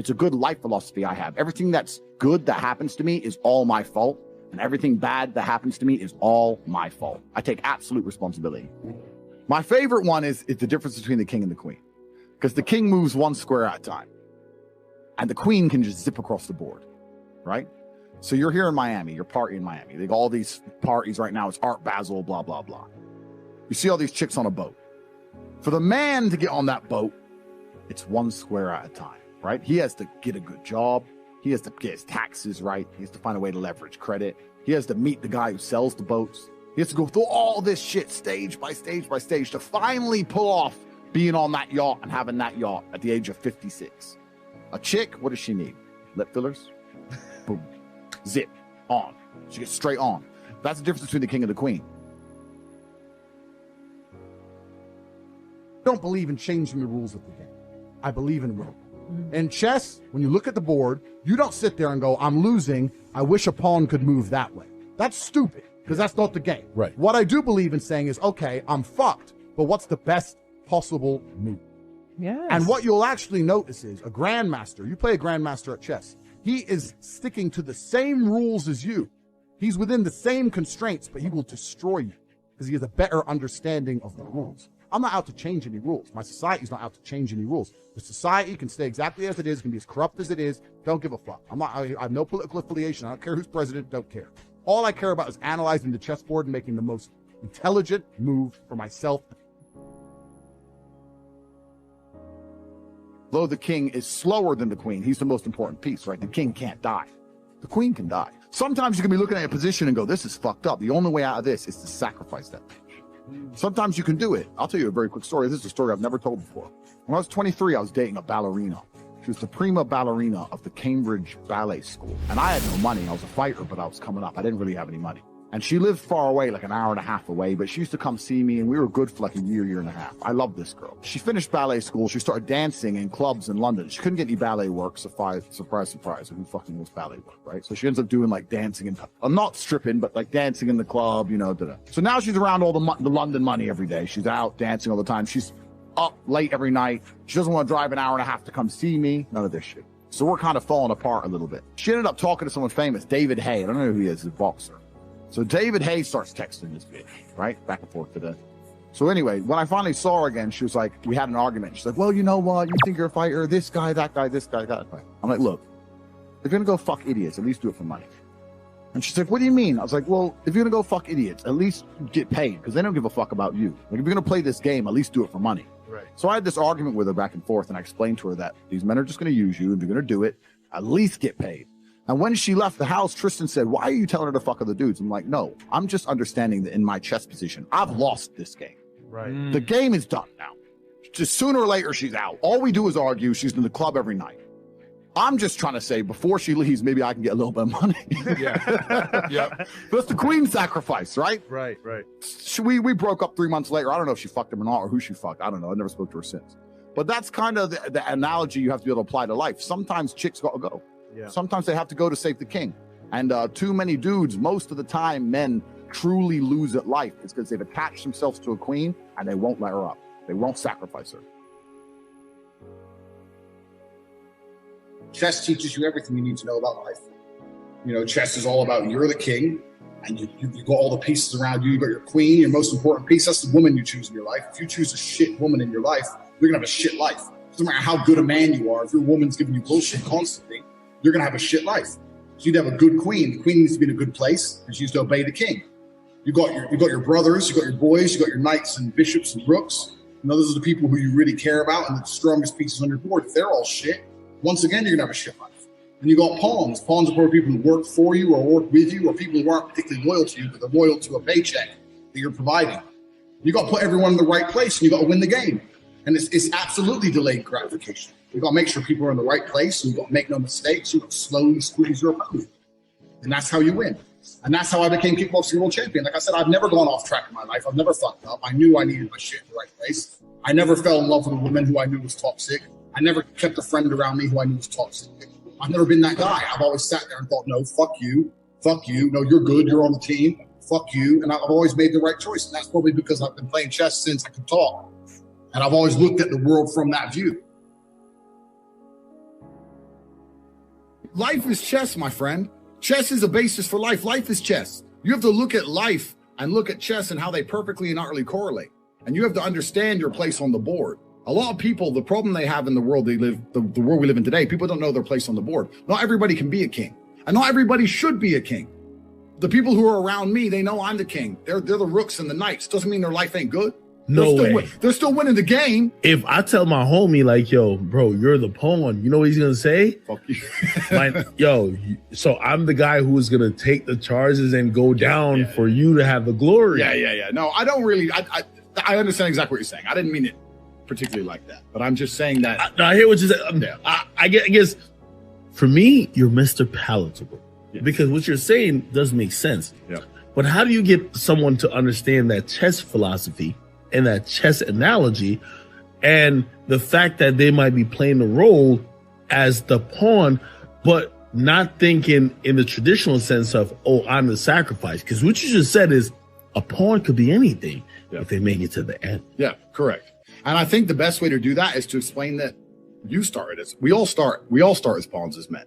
It's a good life philosophy I have. Everything that's good that happens to me is all my fault. And everything bad that happens to me is all my fault. I take absolute responsibility. My favorite one is the difference between the king and the queen. Because the king moves one square at a time. And the queen can just zip across the board, right? So you're here in Miami, you're partying in Miami. They got all these parties right now. It's Art Basel, blah, blah, blah. You see all these chicks on a boat. For the man to get on that boat, it's one square at a time, right? He has to get a good job. He has to get his taxes right. He has to find a way to leverage credit. He has to meet the guy who sells the boats. He has to go through all this shit stage by stage by stage to finally pull off being on that yacht and having that yacht at the age of 56. A chick, what does she need? Lip fillers? Boom. Zip. On. She gets straight on. That's the difference between the king and the queen. I don't believe in changing the rules of the game. I believe in will. In chess, when you look at the board, you don't sit there and go, I'm losing. I wish a pawn could move that way. That's stupid, because that's not the game. Right. What I do believe in saying is, okay, I'm fucked, but what's the best possible move? Yes. And what you'll actually notice is a grandmaster, you play a grandmaster at chess, he is sticking to the same rules as you. He's within the same constraints, but he will destroy you because he has a better understanding of the rules. I'm not out to change any rules. My society's not out to change any rules. The society can stay exactly as it is, can be as corrupt as it is. Don't give a fuck. I have no political affiliation. I don't care who's president. Don't care. All I care about is analyzing the chessboard and making the most intelligent move for myself. Though the king is slower than the queen, he's the most important piece, right? The king can't die. The queen can die. Sometimes you can be looking at a position and go, this is fucked up. The only way out of this is to sacrifice that bitch. Sometimes you can do it. I'll tell you a very quick story. This is a story I've never told before. When I was 23, I was dating a ballerina. She was the prima ballerina of the Cambridge Ballet School. And I had no money. I was a fighter, but I was coming up. I didn't really have any money. And she lived far away, like an hour and a half away, but she used to come see me, and we were good for like a year and a half. I loved this girl. She finished ballet school. She started dancing in clubs in London. She couldn't get any ballet work. Surprise, surprise. Who fucking was ballet work, right? So she ends up doing like dancing and I'm not stripping, but like dancing in the club, you know. So now she's around all the London money every day. She's out dancing all the time. She's up late every night. She doesn't want to drive an hour and a half to come see me. None of this shit. So we're kind of falling apart a little bit. She ended up talking to someone famous, David Hay. I don't know who he is, he's a boxer. So David Hay starts texting this bitch, right? Back and forth to that. So anyway, when I finally saw her again, she was like, we had an argument. She's like, well, you know what? You think you're a fighter? This guy, that guy, this guy, that guy. I'm like, look, if you're going to go fuck idiots, at least do it for money. And she's like, what do you mean? I was like, well, if you're going to go fuck idiots, at least get paid because they don't give a fuck about you. Like, if you're going to play this game, at least do it for money. Right. So I had this argument with her back and forth, and I explained to her that these men are just going to use you. If you're going to do it, at least get paid. And when she left the house, Tristan said, why are you telling her to fuck other dudes? I'm like, no, I'm just understanding that in my chess position, I've lost this game. Right. The game is done now. Just sooner or later, she's out. All we do is argue. She's in the club every night. I'm just trying to say, before she leaves, maybe I can get a little bit of money. Yeah. Yep. That's the queen sacrifice, right? Right. We broke up 3 months later. I don't know if she fucked him or not, or who she fucked. I don't know. I never spoke to her since. But that's kind of the analogy you have to be able to apply to life. Sometimes chicks got to go. Yeah. Sometimes they have to go to save the king. And too many dudes, most of the time, men truly lose at life. It's because they've attached themselves to a queen and they won't let her up. They won't sacrifice her. Chess teaches you everything you need to know about life. You know, chess is all about you're the king and you got all the pieces around you. You got your queen, your most important piece. That's the woman you choose in your life. If you choose a shit woman in your life, you're going to have a shit life. No matter how good a man you are, if your woman's giving you bullshit constantly, you're going to have a shit life. So you'd have a good queen. The queen needs to be in a good place and she needs to obey the king. You got your brothers, you got your boys, you got your knights and bishops and rooks. You know, those are the people who you really care about and the strongest pieces on your board. If they're all shit, once again, you're going to have a shit life. And you got pawns. Pawns are probably people who work for you or work with you or people who aren't particularly loyal to you, but they're loyal to a paycheck that you're providing. You got to put everyone in the right place and you got to win the game. And it's absolutely delayed gratification. You got to make sure people are in the right place and you got to make no mistakes. You got to slowly squeeze your opponent. And that's how you win. And that's how I became kickboxing world champion. Like I said, I've never gone off track in my life. I've never fucked up. I knew I needed my shit in the right place. I never fell in love with a woman who I knew was toxic. I never kept a friend around me who I knew was toxic. I've never been that guy. I've always sat there and thought, no, fuck you. No, you're good. You're on the team. Fuck you. And I've always made the right choice. And that's probably because I've been playing chess since I could talk. And I've always looked at the world from that view. Life is chess, my friend. Chess is a basis for life. Life is chess. You have to look at life and look at chess and how they perfectly and utterly correlate. And you have to understand your place on the board. A lot of people, the problem they have in the world they live, the world we live in today, people don't know their place on the board. Not everybody can be a king. And not everybody should be a king. The people who are around me, they know I'm the king. They're the rooks and the knights. Doesn't mean their life ain't good. No way. They're still winning the game. If I tell my homie, like, yo, bro, you're the pawn, you know what he's going to say? Fuck you. Like, yo, so I'm the guy who is going to take the charges and go down for you to have the glory. Yeah. No, I don't really, I understand exactly what you're saying. I didn't mean it particularly like that, but I'm just saying that. I hear what you said. I guess for me, you're Mr. Palatable. Yeah. Because what you're saying does make sense. Yeah. But how do you get someone to understand that chess philosophy and that chess analogy and the fact that they might be playing the role as the pawn, but not thinking in the traditional sense of, oh, I'm the sacrifice? Because what you just said is a pawn could be anything if they make it to the end. Yeah, correct. And I think the best way to do that is to explain that you started as, we all start as pawns as men.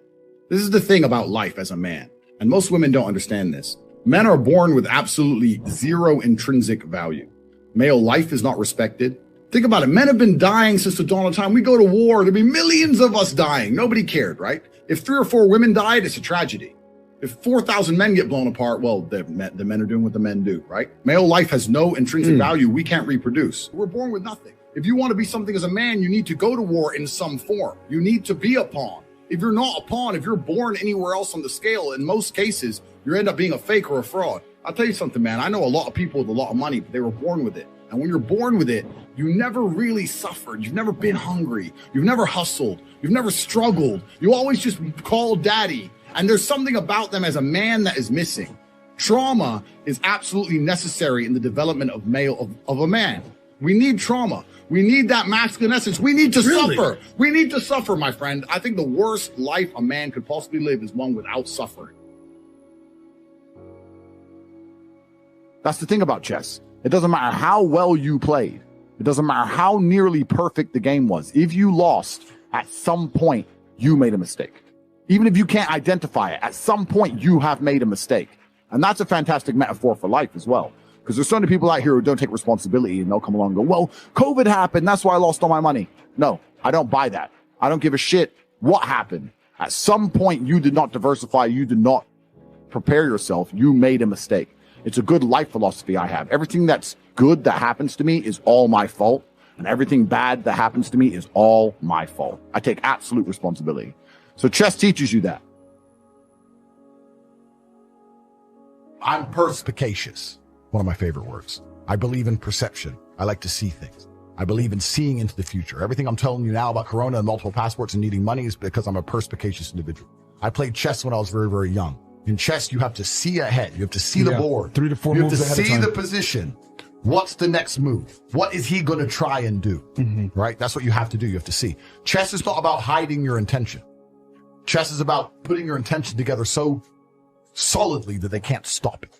This is the thing about life as a man. And most women don't understand this. Men are born with absolutely zero intrinsic value. Male life is not respected. Think about it. Men have been dying since the dawn of time. We go to war. There'd be millions of us dying. Nobody cared, right? If 3 or 4 women died, it's a tragedy. If 4,000 men get blown apart, well, the men are doing what the men do, right? Male life has no intrinsic value. We can't reproduce. We're born with nothing. If you want to be something as a man, you need to go to war in some form. You need to be a pawn. If you're not a pawn, if you're born anywhere else on the scale, in most cases, you end up being a fake or a fraud. I'll tell you something, man. I know a lot of people with a lot of money, but they were born with it. And when you're born with it, you never really suffered. You've never been hungry. You've never hustled. You've never struggled. You always just call daddy. And there's something about them as a man that is missing. Trauma is absolutely necessary in the development of a man. We need trauma. We need that masculine essence. We need to suffer. We need to suffer, my friend. I think the worst life a man could possibly live is one without suffering. That's the thing about chess. It doesn't matter how well you played. It doesn't matter how nearly perfect the game was. If you lost, at some point, you made a mistake. Even if you can't identify it, at some point, you have made a mistake. And that's a fantastic metaphor for life as well. Because there's so many people out here who don't take responsibility, and they'll come along and go, well, COVID happened. That's why I lost all my money. No, I don't buy that. I don't give a shit what happened. At some point, you did not diversify. You did not prepare yourself. You made a mistake. It's a good life philosophy I have. Everything that's good that happens to me is all my fault. And everything bad that happens to me is all my fault. I take absolute responsibility. So chess teaches you that. I'm perspicacious. One of my favorite words. I believe in perception. I like to see things. I believe in seeing into the future. Everything I'm telling you now about Corona and multiple passports and needing money is because I'm a perspicacious individual. I played chess when I was very, very young. In chess, you have to see ahead. You have to see the board. 3 to 4 moves ahead of time. You have to see the position. What's the next move? What is he going to try and do? Right? That's what you have to do. You have to see. Chess is not about hiding your intention. Chess is about putting your intention together so solidly that they can't stop it.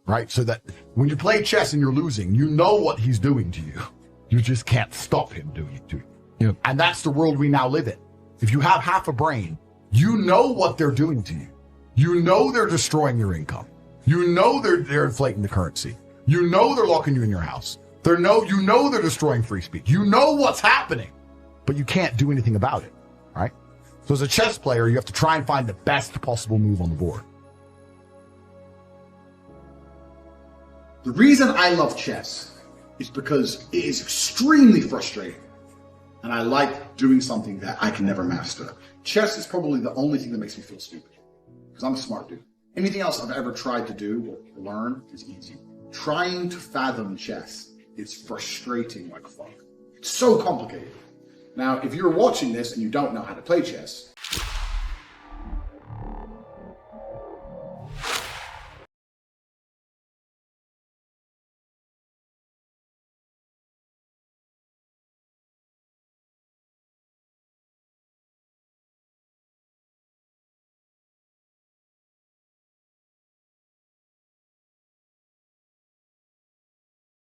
Right? So that when you play chess and you're losing, you know what he's doing to you. You just can't stop him doing it to you. Yep. And that's the world we now live in. If you have half a brain, you know what they're doing to you. You know they're destroying your income. You know they're inflating the currency. You know they're locking you in your house. You know they're destroying free speech. You know what's happening, but you can't do anything about it, right? So as a chess player, you have to try and find the best possible move on the board. The reason I love chess is because it is extremely frustrating. And I like doing something that I can never master. Chess is probably the only thing that makes me feel stupid. Because I'm a smart dude. Anything else I've ever tried to do or learn is easy. Trying to fathom chess is frustrating like fuck. It's so complicated. Now, if you're watching this and you don't know how to play chess,